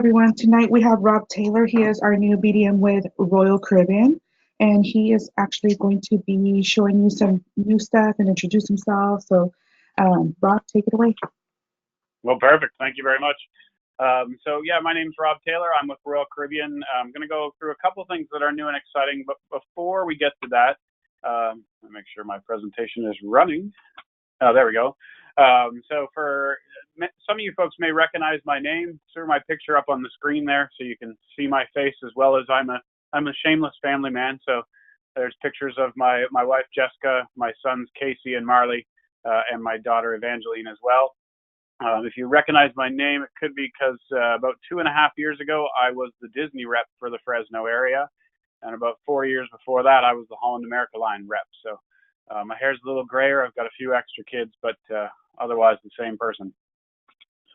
Everyone. Tonight we have Rob Taylor. He is our new BDM with Royal Caribbean, and he is actually going to be showing you some new stuff and introduce himself. So, Rob, take it away. Well, perfect. Thank you very much. Yeah, my name's Rob Taylor. I'm with Royal Caribbean. I'm going to go through a couple things that are new and exciting, but before we get to that, let me make sure my presentation is running. Oh, there we go. So for some of you folks may recognize my name, through my picture up on the screen there, so you can see my face, as well as I'm a shameless family man. So there's pictures of my wife Jessica, my sons Casey and Marley, and my daughter Evangeline as well. If you recognize my name, it could be because about 2.5 years ago, I was the Disney rep for the Fresno area. And about 4 years before that, I was the Holland America Line rep. So my hair's a little grayer. I've got a few extra kids, but otherwise the same person.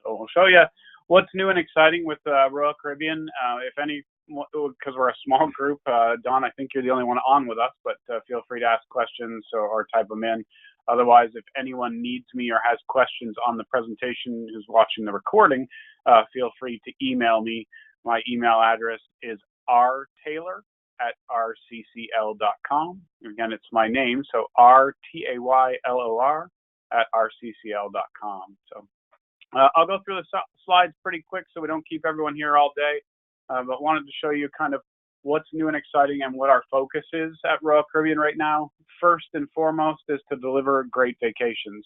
So we'll show you what's new and exciting with Royal Caribbean. If any, because we're a small group, Don, I think you're the only one on with us, but feel free to ask questions or type them in. Otherwise, if anyone needs me or has questions on the presentation who's watching the recording, feel free to email me. My email address is rtaylor@rccl.com. Again, it's my name, so rtaylor@rccl.com. So I'll go through the slides pretty quick so we don't keep everyone here all day, but wanted to show you kind of what's new and exciting and what our focus is at Royal Caribbean right now. First and foremost is to deliver great vacations.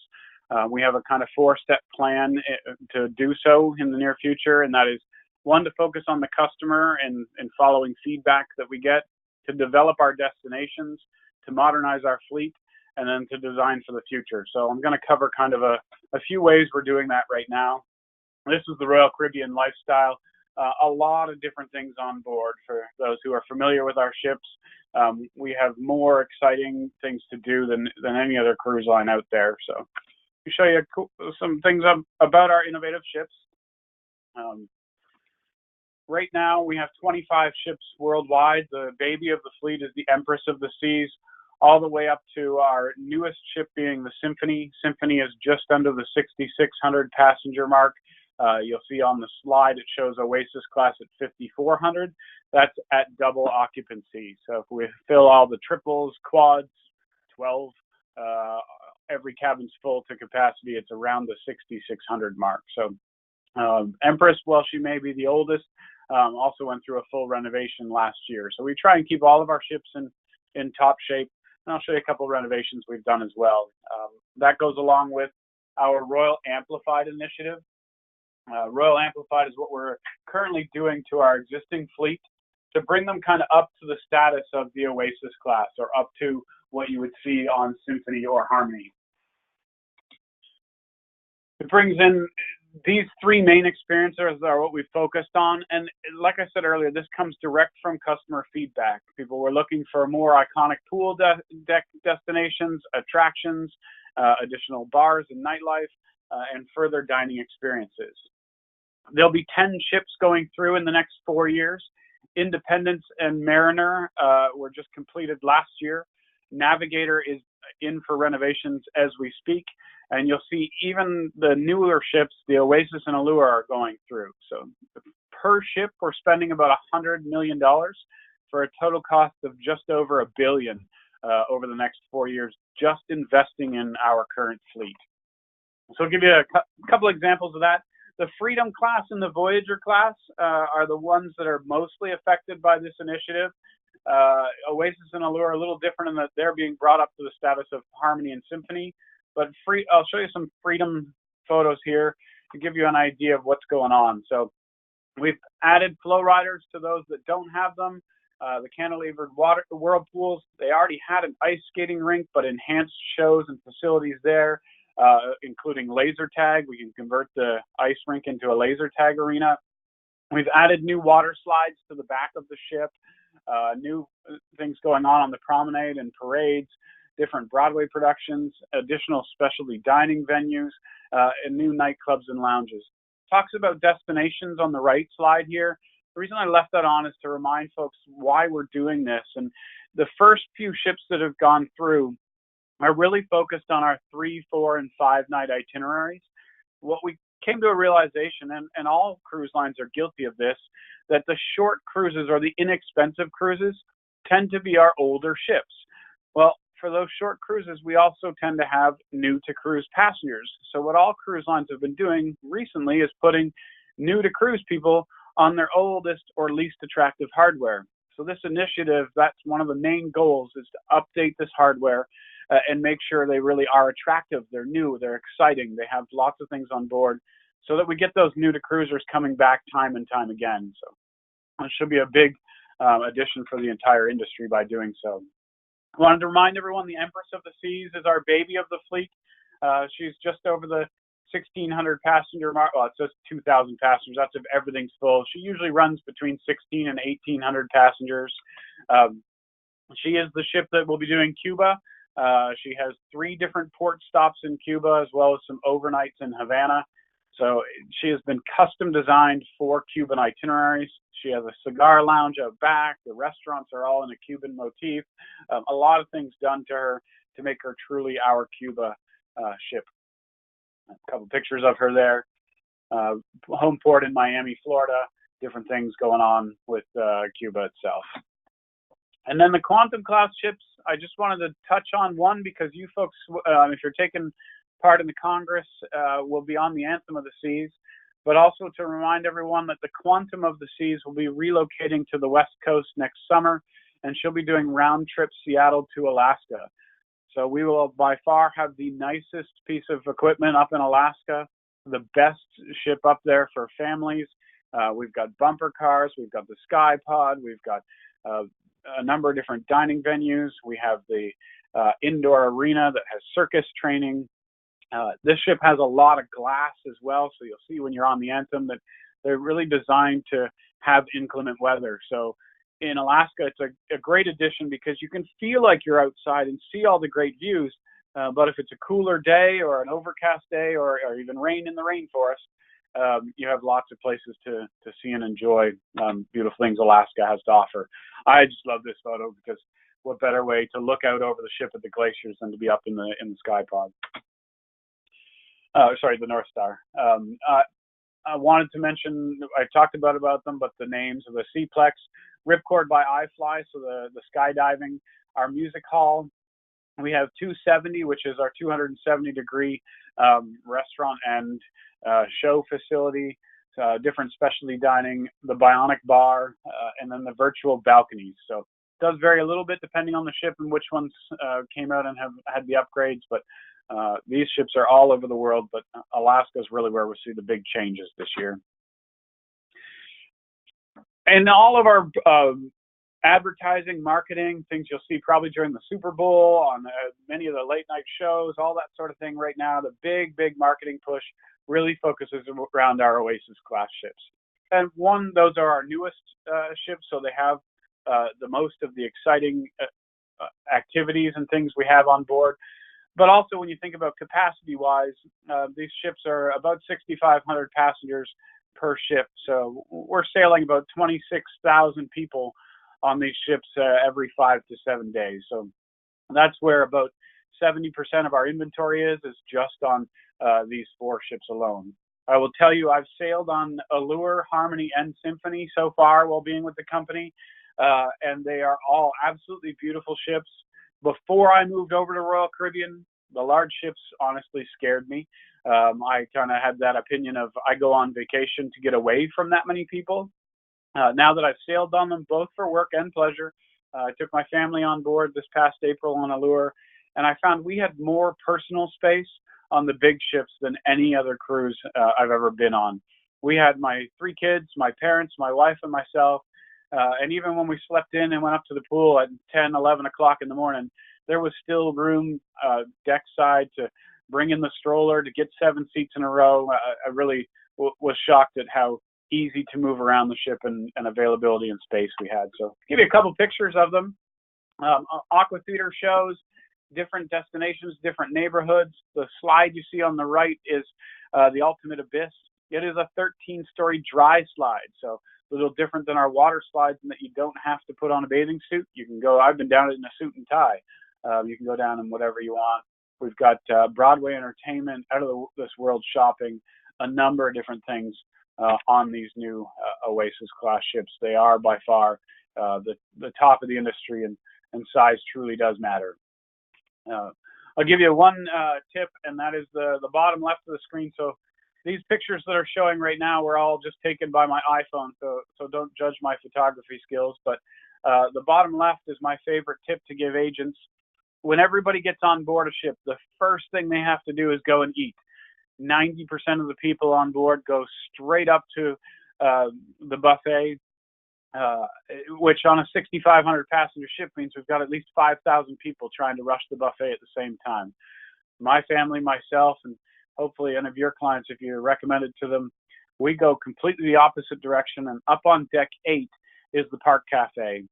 We have a kind of 4-step plan to do so in the near future, and that is, one, to focus on the customer and following feedback that we get, to develop our destinations, to modernize our fleet, and then to design for the future. So I'm going to cover kind of a few ways we're doing that right now. This is the Royal Caribbean lifestyle. A lot of different things on board. For those who are familiar with our ships, we have more exciting things to do than any other cruise line out there. So to show you some things about our innovative ships. Right now we have 25 ships worldwide. The baby of the fleet is the Empress of the Seas, all the way up to our newest ship being the Symphony. Symphony is just under the 6,600 passenger mark. You'll see on the slide it shows Oasis class at 5,400. That's at double occupancy. So if we fill all the triples, quads, 12, every cabin's full to capacity, it's around the 6,600 mark. So Empress, while she may be the oldest, also went through a full renovation last year. So we try and keep all of our ships in top shape. And I'll show you a couple of renovations we've done as well. That goes along with our Royal Amplified initiative. Royal Amplified is what we're currently doing to our existing fleet to bring them kind of up to the status of the Oasis class, or up to what you would see on Symphony or Harmony. It brings in these 3 main experiences are what we focused on. And like I said earlier, this comes direct from customer feedback. People were looking for more iconic pool deck destinations, attractions, additional bars and nightlife, and further dining experiences. There'll be 10 ships going through in the next 4 years. Independence and Mariner were just completed last year. Navigator is in for renovations as we speak. And you'll see even the newer ships, the Oasis and Allure, are going through. So per ship, we're spending about $100 million for a total cost of just over $1 billion over the next 4 years, just investing in our current fleet. So I'll give you a couple examples of that. The Freedom class and the Voyager class are the ones that are mostly affected by this initiative. Oasis and Allure are a little different in that they're being brought up to the status of Harmony and Symphony. But I'll show you some Freedom photos here to give you an idea of what's going on. So we've added flow riders to those that don't have them. The cantilevered whirlpools, they already had an ice skating rink, but enhanced shows and facilities there, including laser tag. We can convert the ice rink into a laser tag arena. We've added new water slides to the back of the ship, new things going on the promenade and parades, different Broadway productions, additional specialty dining venues, and new nightclubs and lounges. Talks about destinations on the right slide here. The reason I left that on is to remind folks why we're doing this. And the first few ships that have gone through are really focused on our 3, 4, and 5 night itineraries. What we came to a realization, and all cruise lines are guilty of this, that the short cruises or the inexpensive cruises tend to be our older ships. Well, for those short cruises, we also tend to have new to cruise passengers. So what all cruise lines have been doing recently is putting new to cruise people on their oldest or least attractive hardware. So this initiative, that's one of the main goals, is to update this hardware and make sure they really are attractive. They're new, they're exciting, they have lots of things on board, so that we get those new to cruisers coming back time and time again. So it should be a big addition for the entire industry by doing so. I wanted to remind everyone the Empress of the Seas is our baby of the fleet. She's just over the 1,600 passenger mark. Well, it says 2,000 passengers. That's if everything's full. She usually runs between 1,600 and 1,800 passengers. She is the ship that will be doing Cuba. She has 3 different port stops in Cuba, as well as some overnights in Havana. So she has been custom designed for Cuban itineraries. She has a cigar lounge out back. The restaurants are all in a Cuban motif. A lot of things done to her to make her truly our Cuba ship. A couple pictures of her there. Home port in Miami, Florida. Different things going on with Cuba itself. And then the Quantum class ships, I just wanted to touch on one because you folks, if you're taking part in the Congress, will be on the Anthem of the Seas, but also to remind everyone that the Quantum of the Seas will be relocating to the West Coast next summer, and she'll be doing round trip Seattle to Alaska. So we will by far have the nicest piece of equipment up in Alaska, the best ship up there for families. We've got bumper cars, we've got the Sky Pod, we've got a number of different dining venues. We have the indoor arena that has circus training. This ship has a lot of glass as well, so you'll see when you're on the Anthem that they're really designed to have inclement weather. So in Alaska, it's a great addition because you can feel like you're outside and see all the great views, but if it's a cooler day or an overcast day or even rain in the rainforest, you have lots of places to see and enjoy beautiful things Alaska has to offer. I just love this photo because what better way to look out over the ship at the glaciers than to be up in the Sky Pod. The North Star. I wanted to mention, I talked about them, but the names of the Seaplex, Ripcord by iFly, so the skydiving, our music hall. We have 270, which is our 270-degree restaurant and show facility, different specialty dining, the Bionic Bar, and then the virtual balconies. So it does vary a little bit depending on the ship and which ones came out and have had the upgrades, but these ships are all over the world, but Alaska is really where we see the big changes this year. And all of our advertising, marketing, things you'll see probably during the Super Bowl, on many of the late night shows, all that sort of thing right now, the big marketing push really focuses around our Oasis class ships. And those are our newest ships, so they have the most of the exciting activities and things we have on board. But also when you think about capacity-wise, these ships are about 6,500 passengers per ship. So we're sailing about 26,000 people on these ships every 5 to 7 days. So that's where about 70% of our inventory is just on these 4 ships alone. I will tell you, I've sailed on Allure, Harmony, and Symphony so far while being with the company, and they are all absolutely beautiful ships. Before I moved over to Royal Caribbean, the large ships honestly scared me. I kind of had that opinion of I go on vacation to get away from that many people. Now that I've sailed on them, both for work and pleasure, I took my family on board this past April on Allure, and I found we had more personal space on the big ships than any other cruise I've ever been on. We had my 3 kids, my parents, my wife, and myself. And even when we slept in and went up to the pool at 10, 11 o'clock in the morning, there was still room deck side to bring in the stroller to get 7 seats in a row. I really was shocked at how easy to move around the ship and availability and space we had. So I'll give you a couple pictures of them. Aqua Theater shows, different destinations, different neighborhoods. The slide you see on the right is the Ultimate Abyss. It is a 13-story dry slide, so a little different than our water slides in that you don't have to put on a bathing suit. You can go, I've been down it in a suit and tie. You can go down in whatever you want. We've got Broadway entertainment, out of this world shopping, a number of different things on these new Oasis class ships. They are by far the top of the industry, and size truly does matter. I'll give you one tip, and that is the bottom left of the screen. So these pictures that are showing right now were all just taken by my iPhone, so don't judge my photography skills. But the bottom left is my favorite tip to give agents. When everybody gets on board a ship, the first thing they have to do is go and eat. 90% of the people on board go straight up to the buffet, which on a 6,500 passenger ship means we've got at least 5,000 people trying to rush the buffet at the same time. My family, myself, and hopefully any of your clients, if you recommend it to them, we go completely the opposite direction. And up on deck 8 is the Park Cafe.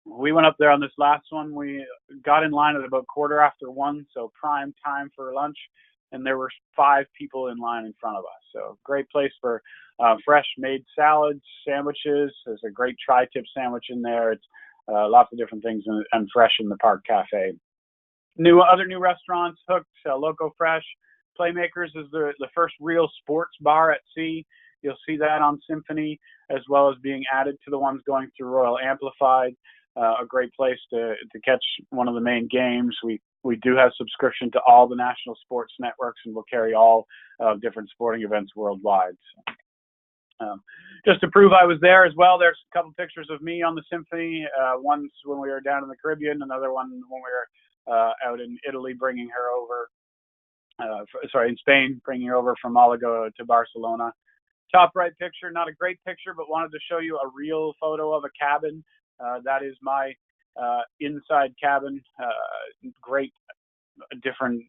We went up there on this last one. We got in line at about 1:15, so prime time for lunch, and there were 5 people in line in front of us. So great place for fresh made salads, sandwiches. There's a great tri-tip sandwich in there. It's lots of different things and fresh in the Park Cafe. Other new restaurants, Hooked, Loco Fresh. Playmakers is the first real sports bar at sea. You'll see that on Symphony, as well as being added to the ones going through Royal Amplified. A great place to catch one of the main games. We do have subscription to all the national sports networks, and we'll carry all different sporting events worldwide. So, just to prove I was there as well, there's a couple pictures of me on the Symphony. One's when we were down in the Caribbean, another one when we were out in Italy, bringing her over. In Spain, bringing her over from Malaga to Barcelona. Top right picture, not a great picture, but wanted to show you a real photo of a cabin. That is my inside cabin. Great, different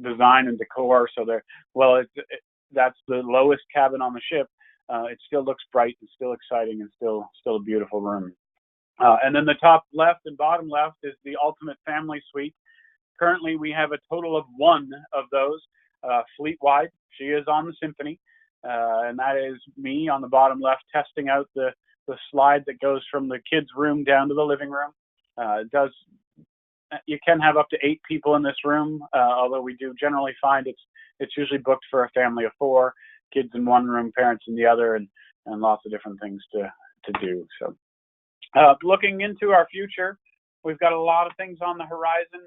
design and decor. So that's the lowest cabin on the ship. It still looks bright and still exciting and still a beautiful room. And then the top left and bottom left is the ultimate family suite. Currently, we have a total of 1 of those fleet-wide. She is on the Symphony, and that is me on the bottom left testing out the slide that goes from the kids' room down to the living room. You can have up to 8 people in this room, although we do generally find it's usually booked for a family of 4, kids in one room, parents in the other, and lots of different things to do. So, looking into our future, we've got a lot of things on the horizon.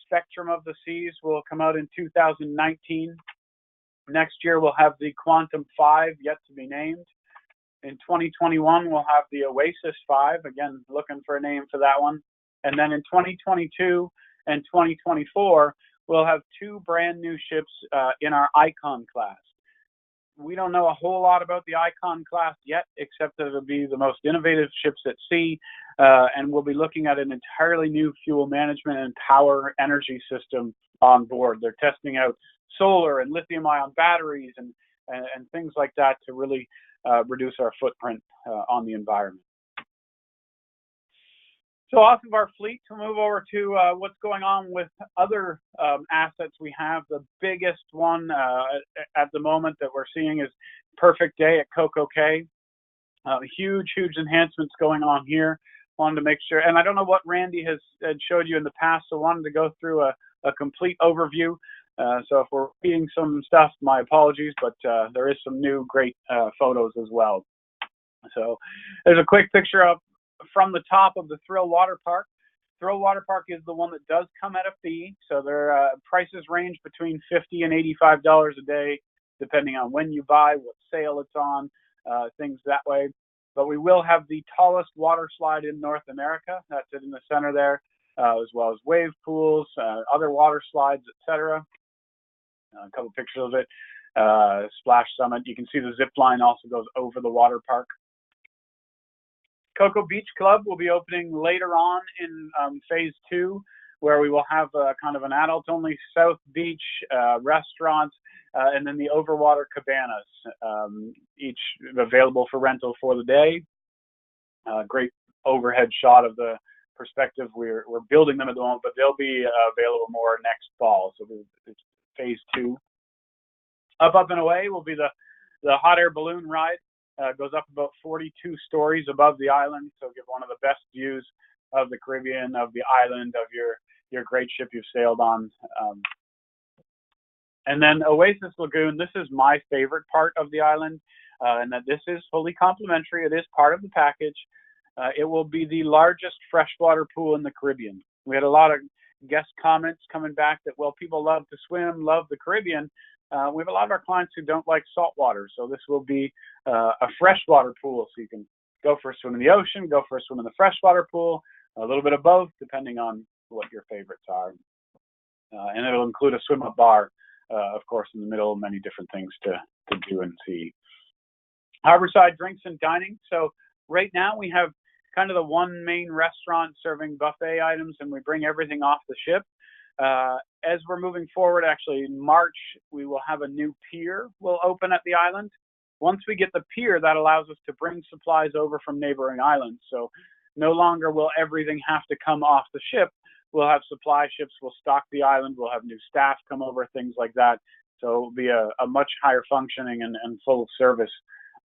Spectrum of the Seas will come out in 2019. Next year, we'll have the Quantum 5, yet to be named. In 2021, we'll have the Oasis 5, again, looking for a name for that one. And then in 2022 and 2024, we'll have 2 brand new ships in our Icon class. We don't know a whole lot about the Icon class yet, except that it'll be the most innovative ships at sea, and we'll be looking at an entirely new fuel management and power energy system on board. They're testing out solar and lithium-ion batteries and things like that to really reduce our footprint on the environment. So off of our fleet, to move over to what's going on with other assets we have. The biggest one at the moment that we're seeing is Perfect Day at Coco Cay. Huge enhancements going on here. Wanted to make sure, and I don't know what Randy had showed you in the past, so wanted to go through a complete overview. So if we're repeating some stuff, my apologies, but there is some new great photos as well. So there's a quick picture of from the top of the Thrill Water Park. Thrill Water Park is the one that does come at a fee, so their prices range between $50 and $85 a day, depending on when you buy, what sale it's on, things that way. But we will have the tallest water slide in North America. That's it in the center there, as well as wave pools, other water slides, etc. A couple pictures of it. Splash Summit. You can see the zip line also goes over the water park. Cocoa Beach Club will be opening later on in phase 2, where we will have kind of an adult-only South Beach restaurant, and then the overwater cabanas, each available for rental for the day. Great overhead shot of the perspective. We're building them at the moment, but they'll be available more next fall. So it's phase 2. Up and away will be the hot air balloon ride. Goes up about 42 stories above the island, so give one of the best views of the Caribbean, of the island, of your great ship you've sailed on. And then Oasis Lagoon, this is my favorite part of the island, and that this is fully complimentary. It is part of the package. It will be the largest freshwater pool in the Caribbean. We had a lot of guest comments coming back that, well, people love to swim, love the Caribbean. We have a lot of our clients who don't like salt water, so this will be a freshwater pool, so you can go for a swim in the ocean, go for a swim in the freshwater pool, a little bit of both, depending on what your favorites are. And it'll include a swim-up bar, of course, in the middle, many different things to do and see. Harborside drinks and dining. So right now we have kind of the one main restaurant serving buffet items, and we bring everything off the ship. As we're moving forward, actually in March, we will have a new pier will open at the island. Once we get the pier, that allows us to bring supplies over from neighboring islands. So no longer will everything have to come off the ship. We'll have supply ships, we'll stock the island, we'll have new staff come over, things like that. So it'll be a much higher functioning and full service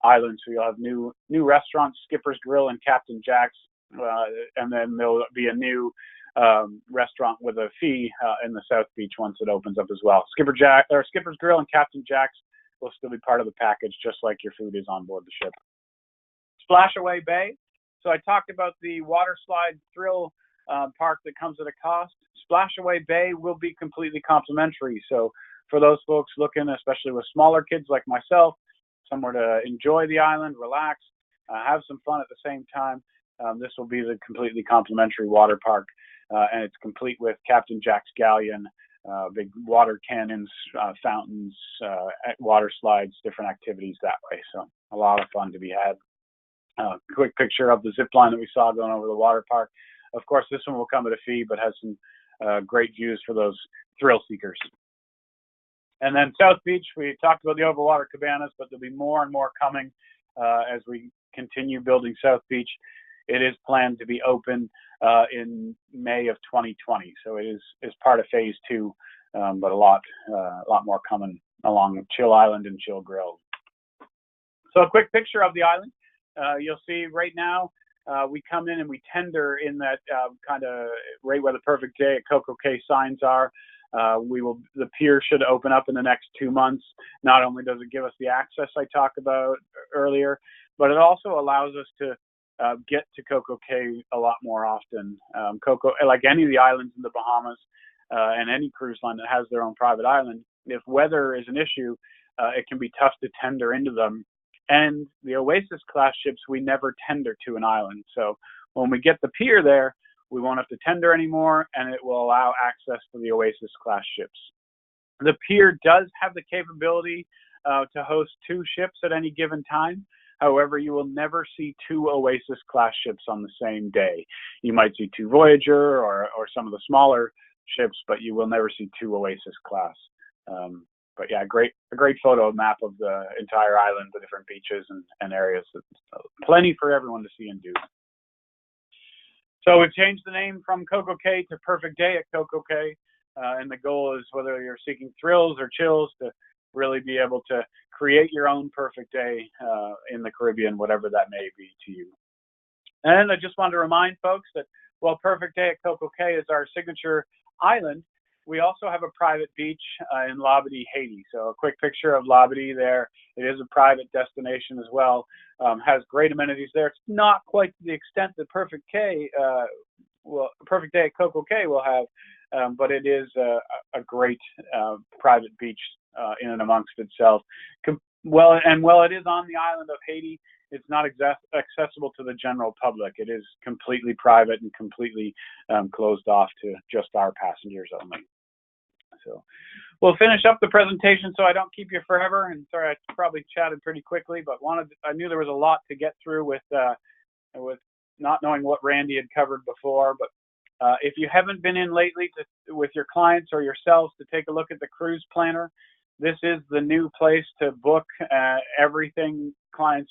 island. So you'll have new restaurants, Skipper's Grill and Captain Jack's, and then there'll be a new restaurant with a fee in the South Beach once it opens up as well. Skipper's Grill and Captain Jack's will still be part of the package, just like your food is on board the ship. Splashaway Bay. So I talked about the water slide thrill park that comes at a cost. Splashaway Bay will be completely complimentary. So for those folks looking, especially with smaller kids like myself, somewhere to enjoy the island, relax, have some fun at the same time, this will be the completely complimentary water park, and it's complete with Captain Jack's Galleon, big water cannons, fountains, water slides, different activities that way. So a lot of fun to be had. Quick picture of the zip line that we saw going over the water park. Of course, this one will come at a fee, but has some great views for those thrill seekers. And then South Beach, we talked about the overwater cabanas, but there'll be more and more coming as we continue building South Beach. It is planned to be open in May of 2020, so it is part of phase 2, but a lot more coming along Chill Island and Chill Grill. So a quick picture of the island. You'll see right now we come in and we tender in that kind of right where the Perfect Day at Coco Cay signs are. The pier should open up in the next 2 months. Not only does it give us the access I talked about earlier, but it also allows us to get to Coco Cay a lot more often. Like any of the islands in the Bahamas and any cruise line that has their own private island, if weather is an issue, it can be tough to tender into them. And the Oasis class ships, we never tender to an island. So when we get the pier there, we won't have to tender anymore, and it will allow access to the Oasis class ships. The pier does have the capability to host 2 ships at any given time. However, you will never see 2 Oasis class ships on the same day. You might see 2 Voyager or some of the smaller ships, but you will never see 2 Oasis class. But yeah, a great photo map of the entire island, the different beaches and areas. Plenty for everyone to see and do. So we've changed the name from Coco Cay to Perfect Day at Coco Cay. And the goal is, whether you're seeking thrills or chills, to really be able to create your own perfect day in the Caribbean, whatever that may be to you. And I just wanted to remind folks that while Perfect Day at Coco Cay is our signature island, we also have a private beach in Labadee, Haiti. So a quick picture of Labadee there. It is a private destination as well. Has great amenities there. It's not quite to the extent that Perfect Day at Coco Cay will have, but it is a great private beach in and amongst itself. While it is on the island of Haiti, it's not accessible to the general public. It is completely private and completely closed off to just our passengers only. So we'll finish up the presentation so I don't keep you forever. And sorry, I probably chatted pretty quickly, but I knew there was a lot to get through with not knowing what Randy had covered before. But if you haven't been in lately with your clients or yourselves to take a look at the Cruise Planner, this is the new place to book everything clients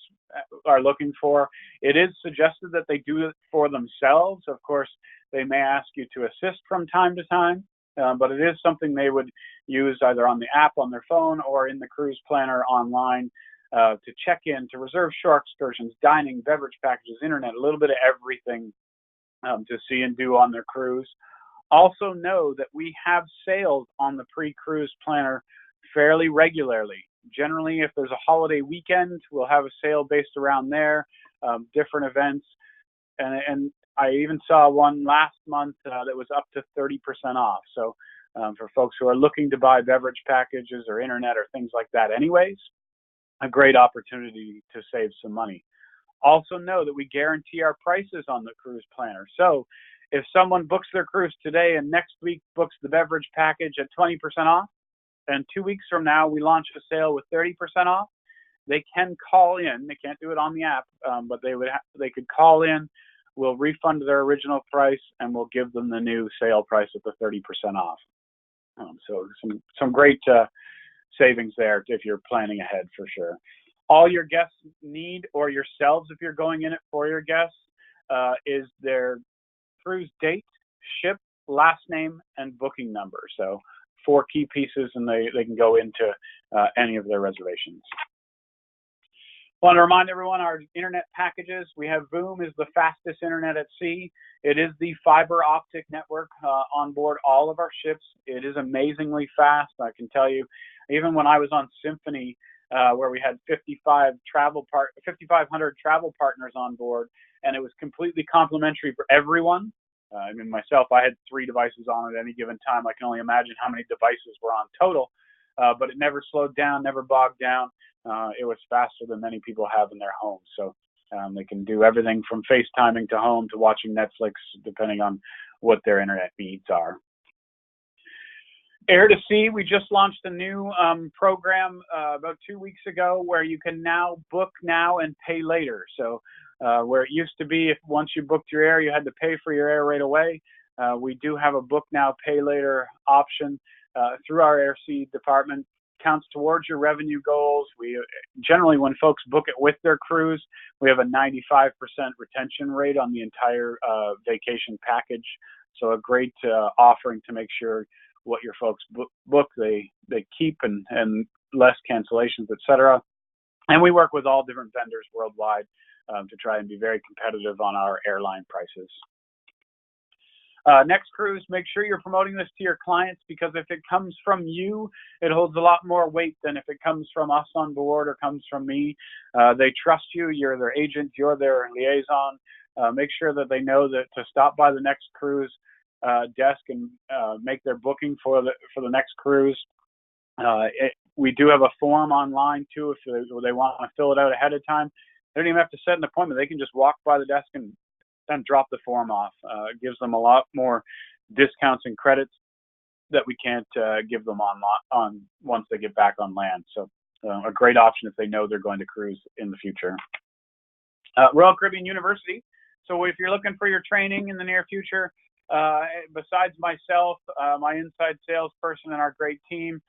are looking for. It is suggested that they do it for themselves. Of course, they may ask you to assist from time to time, but it is something they would use either on the app on their phone or in the Cruise Planner online to check in, to reserve shore excursions, dining, beverage packages, internet, a little bit of everything to see and do on their cruise. Also know that we have sales on the pre-cruise planner fairly regularly. Generally, if there's a holiday weekend, we'll have a sale based around there, different events. And I even saw one last month that was up to 30% off. So for folks who are looking to buy beverage packages or internet or things like that anyways, a great opportunity to save some money. Also know that we guarantee our prices on the cruise planner. So if someone books their cruise today and next week books the beverage package at 20% off, and 2 weeks from now we launch a sale with 30% off, they can call in. They can't do it on the app, but they could call in. We'll refund their original price and we'll give them the new sale price at the 30% off. So some great savings there if you're planning ahead for sure. All your guests need, or yourselves if you're going in it for your guests, is their cruise date, ship, last name, and booking number. So 4 key pieces, and they can go into any of their reservations. I want to remind everyone our internet packages. We have Voom is the fastest internet at sea. It is the fiber optic network on board all of our ships. It is amazingly fast. I can tell you, even when I was on Symphony, where we had 5,500 travel partners on board, and it was completely complimentary for everyone. I mean, myself, I had 3 devices on at any given time. I can only imagine how many devices were on total, but it never slowed down, never bogged down. It was faster than many people have in their homes. So they can do everything from FaceTiming to home to watching Netflix, depending on what their internet needs are. Air to Sea, we just launched a new program about 2 weeks ago where you can now book now and pay later. So where it used to be, if once you booked your air, you had to pay for your air right away, we do have a book now, pay later option through our Air Sea department. Counts towards your revenue goals. We generally, when folks book it with their cruise, we have a 95% retention rate on the entire vacation package. So a great offering to make sure what your folks book they keep and less cancellations, etc. And we work with all different vendors worldwide to try and be very competitive on our airline prices. Next cruise, make sure you're promoting this to your clients, because if it comes from you, it holds a lot more weight than if it comes from us on board or comes from me. They trust you. You're their agent. You're their liaison. Make sure that they know that to stop by the next cruise desk and make their booking for the next cruise. We do have a form online too if they want to fill it out ahead of time. They don't even have to set an appointment. They can just walk by the desk and then drop the form off. It gives them a lot more discounts and credits that we can't give them on once they get back on land. So a great option if they know they're going to cruise in the future. Royal Caribbean University. So if you're looking for your training in the near future, besides myself, my inside salesperson, and our great team,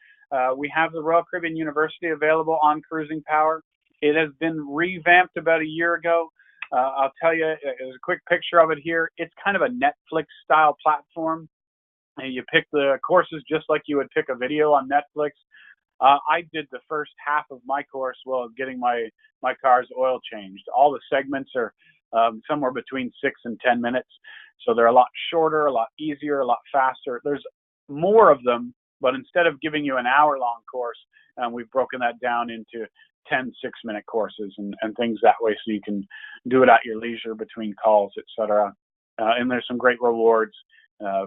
we have the Royal Caribbean University available on Cruising Power. It has been revamped about a year ago. I'll tell you, there's a quick picture of it here. It's kind of a Netflix-style platform. And you pick the courses just like you would pick a video on Netflix. I did the first half of my course while getting my car's oil changed. All the segments are somewhere between 6 and 10 minutes. So they're a lot shorter, a lot easier, a lot faster. There's more of them, but instead of giving you an hour-long course, we've broken that down into 10 6-minute courses and things that way, so you can do it at your leisure between calls, etc. And there's some great rewards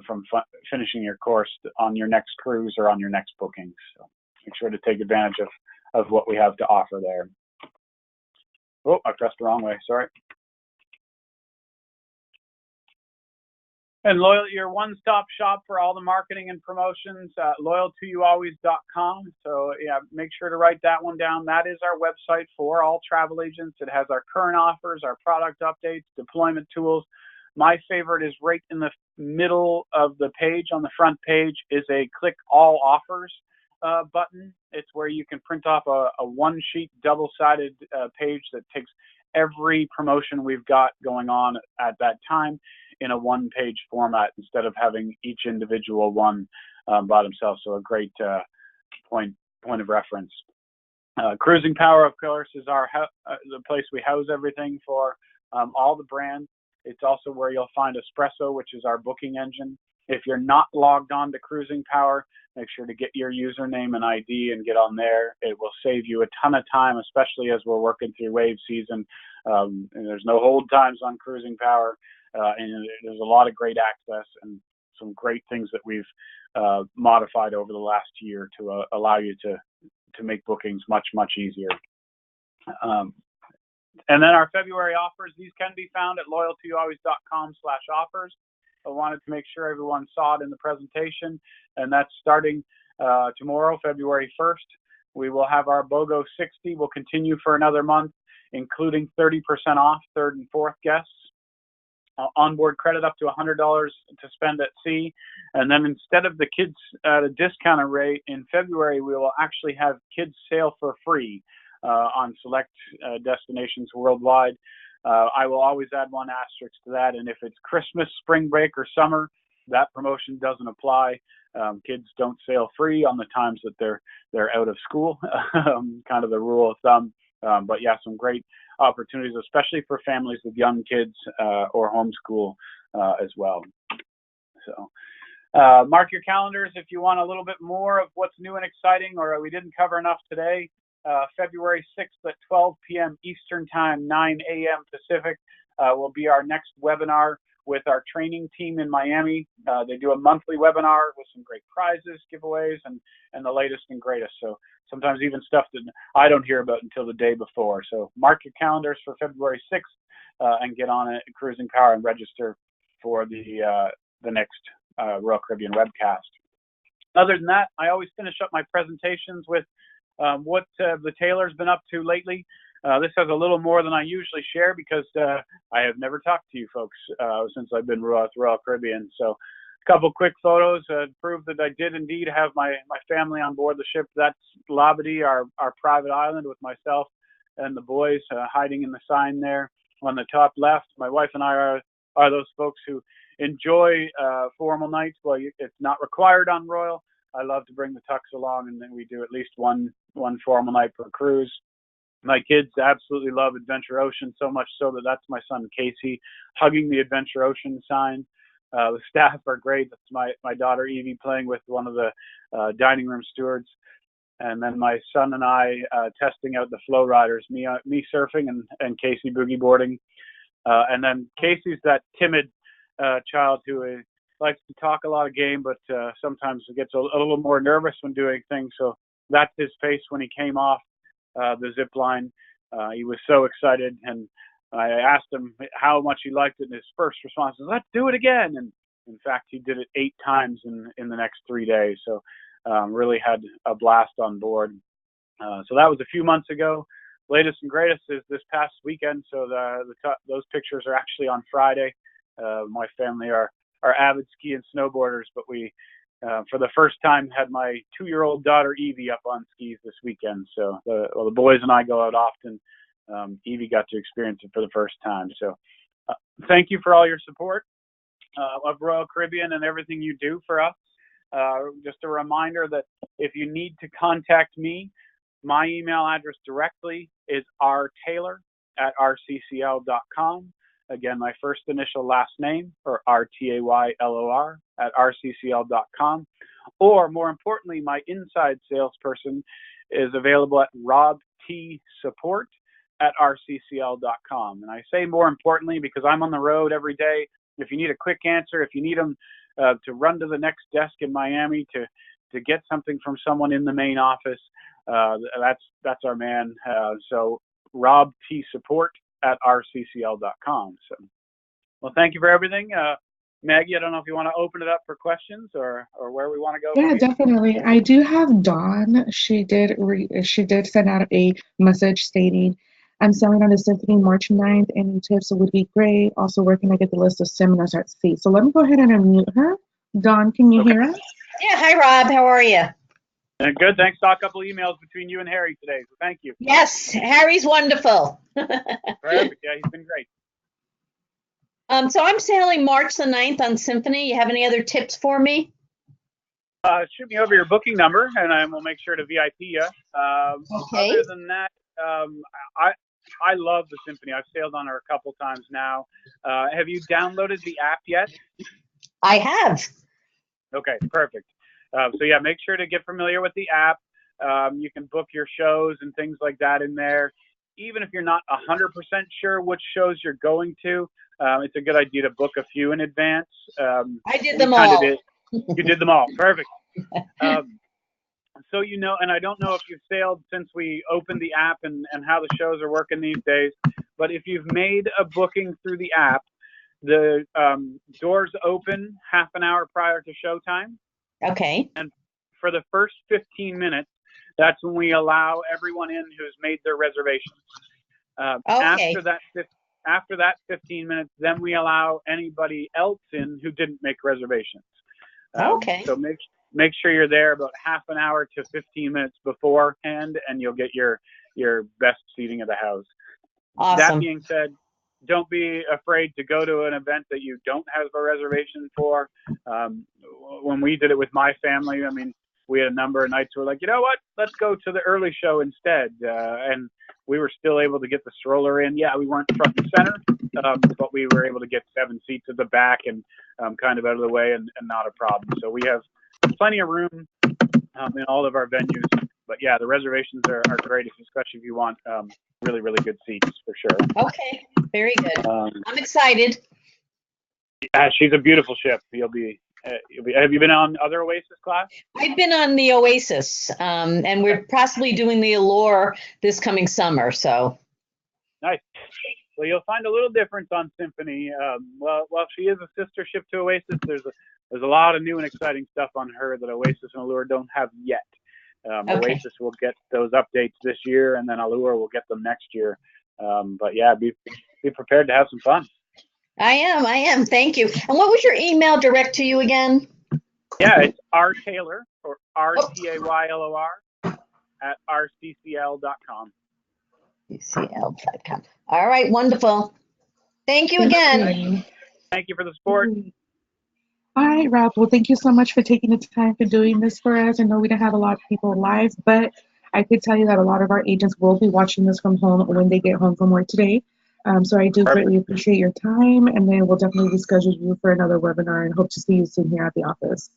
from finishing your course on your next cruise or on your next booking. So make sure to take advantage of what we have to offer there. Oh, I pressed the wrong way, sorry. And Loyal, your one-stop shop for all the marketing and promotions, loyaltoyoualways.com. So yeah, make sure to write that one down. That is our website for all travel agents. It has our current offers, our product updates, deployment tools. My favorite is right in the middle of the page. On the front page is a click all offers button. It's where you can print off a one-sheet double-sided page that takes every promotion we've got going on at that time in a one-page format instead of having each individual one by themselves. So a great point of reference. Cruising Power, of course, is the place we house everything for all the brands. It's also where you'll find Espresso, which is our booking engine. If you're not logged on to Cruising Power, make sure to get your username and ID and get on there. It will save you a ton of time, especially as we're working through wave season. And there's no hold times on Cruising Power, and there's a lot of great access and some great things that we've modified over the last year to allow you to make bookings much easier. And then our February offers, these can be found at loyaltyalways.com/offers. I wanted to make sure everyone saw it in the presentation, and that's starting tomorrow, February 1st. We will have our BOGO 60. We'll continue for another month, including 30% off third and fourth guests. Onboard credit up to $100 to spend at sea. And then instead of the kids at a discounted rate, in February, we will actually have kids sail for free on select destinations worldwide. I will always add one asterisk to that, and if it's Christmas, spring break, or summer, that promotion doesn't apply. Kids don't sail free on the times that they're out of school, kind of the rule of thumb. But yeah, some great opportunities, especially for families with young kids or homeschool as well. So mark your calendars if you want a little bit more of what's new and exciting, or we didn't cover enough today. February 6th at 12 p.m. Eastern Time, 9 a.m. Pacific, will be our next webinar with our training team in Miami. They do a monthly webinar with some great prizes, giveaways, and the latest and greatest. So sometimes even stuff that I don't hear about until the day before. So mark your calendars for February 6th and get on it at Cruising Power and register for the next Royal Caribbean webcast. Other than that, I always finish up my presentations with what the Taylor's been up to lately. This has a little more than I usually share because I have never talked to you folks since I've been with Royal Caribbean. So a couple quick photos prove that I did indeed have my family on board the ship. That's Labadee, our private island, with myself and the boys hiding in the sign there on the top left. My wife and I are those folks who enjoy formal nights. Well, it's not required on Royal. I love to bring the Tux along, and then we do at least one formal night per cruise. My kids absolutely love Adventure Ocean, so much so that that's my son Casey hugging the Adventure Ocean sign. The staff are great. That's my daughter Evie playing with one of the dining room stewards, and then my son and I testing out the flow riders. Me surfing and Casey boogie boarding, and then Casey's that timid child who likes to talk a lot of game, but sometimes gets a little more nervous when doing things. So that's his face when he came off the zip line. He was so excited, and I asked him how much he liked it, and his first response was, "Let's do it again." And in fact, he did it 8 times in the next 3 days. So really had a blast on board. So that was a few months ago. Latest and greatest is this past weekend. So those pictures are actually on Friday. My family are avid ski and snowboarders, but we, for the first time, had my 2-year-old daughter Evie up on skis this weekend. So the boys and I go out often. Evie got to experience it for the first time. So thank you for all your support of Royal Caribbean and everything you do for us. Just a reminder that if you need to contact me, my email address directly is rtaylor@rccl.com. Again, my first initial last name, or RTAYLOR @rccl.com. Or more importantly, my inside salesperson is available at robtsupport@rccl.com. And I say more importantly because I'm on the road every day. If you need a quick answer, if you need them to run to the next desk in Miami to get something from someone in the main office, that's our man. So robtsupport@rccl.com. So, well, thank you for everything. Maggie, I don't know if you want to open it up for questions or where we want to go. Yeah, definitely. I do have Dawn. She did send out a message stating, "I'm sailing on the Symphony March 9th. Any tips would be great. Also, where can I get the list of seminars at sea?" So let me go ahead and unmute her. Dawn, can you hear us? Yeah. Hi, Rob. How are you? Good. Thanks. Saw a couple emails between you and Harry today, so thank you. Yes, Harry's wonderful. Perfect. Yeah, he's been great. So I'm sailing March the 9th on Symphony. You have any other tips for me? Shoot me over your booking number, and I will make sure to VIP you. Okay. Other than that, I love the Symphony. I've sailed on her a couple times now. Have you downloaded the app yet? I have. Okay, perfect. So yeah, make sure to get familiar with the app. You can book your shows and things like that in there. Even if you're not 100% sure which shows you're going to, it's a good idea to book a few in advance. I did We them kinda all. did. You did them all. Perfect. So and I don't know if you've sailed since we opened the app and how the shows are working these days, but if you've made a booking through the app, the doors open half an hour prior to showtime. Okay. And for the first 15 minutes, that's when we allow everyone in who's made their reservations. Okay. After that 15 minutes, then we allow anybody else in who didn't make reservations. Okay. So make sure you're there about half an hour to 15 minutes beforehand, and you'll get your best seating of the house. Awesome. That being said, don't be afraid to go to an event that you don't have a reservation for. When we did it with my family, I mean, we had a number of nights where we're like, you know what, let's go to the early show instead. And we were still able to get the stroller in. Yeah, we weren't front and center, but we were able to get 7 seats at the back and kind of out of the way and not a problem. So we have plenty of room in all of our venues. But yeah, the reservations are great, especially if you want really, really good seats for sure. Okay. Very good. I'm excited. Yeah, she's a beautiful ship. You'll be. Have you been on other Oasis class? I've been on the Oasis, and we're possibly doing the Allure this coming summer. So Nice. Well, you'll find a little difference on Symphony. Well, she is a sister ship to Oasis, there's a lot of new and exciting stuff on her that Oasis and Allure don't have yet. Okay. Oasis will get those updates this year, and then Allure will get them next year. But yeah, be prepared to have some fun. I am. Thank you. And what was your email direct to you again? Yeah, it's rtaylor, or RTAYLOR at rccl.com. UCL.com. All right. Wonderful. Thank you again. Thank you for the support. All right, Rob. Well, thank you so much for taking the time for doing this for us. I know we don't have a lot of people live, but I could tell you that a lot of our agents will be watching this from home when they get home from work today. So I do greatly appreciate your time, and then we'll definitely reschedule you for another webinar and hope to see you soon here at the office.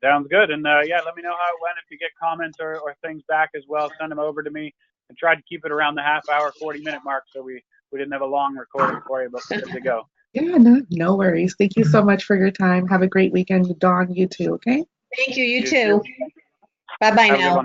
Sounds good. And yeah, let me know how it went. If you get comments or things back as well, send them over to me. I tried to keep it around the half hour, 40-minute mark, so we didn't have a long recording for you, but we're good to go. Yeah, no worries. Thank you so much for your time. Have a great weekend, Dawn. You too, okay? Thank you. You too. Bye-bye now.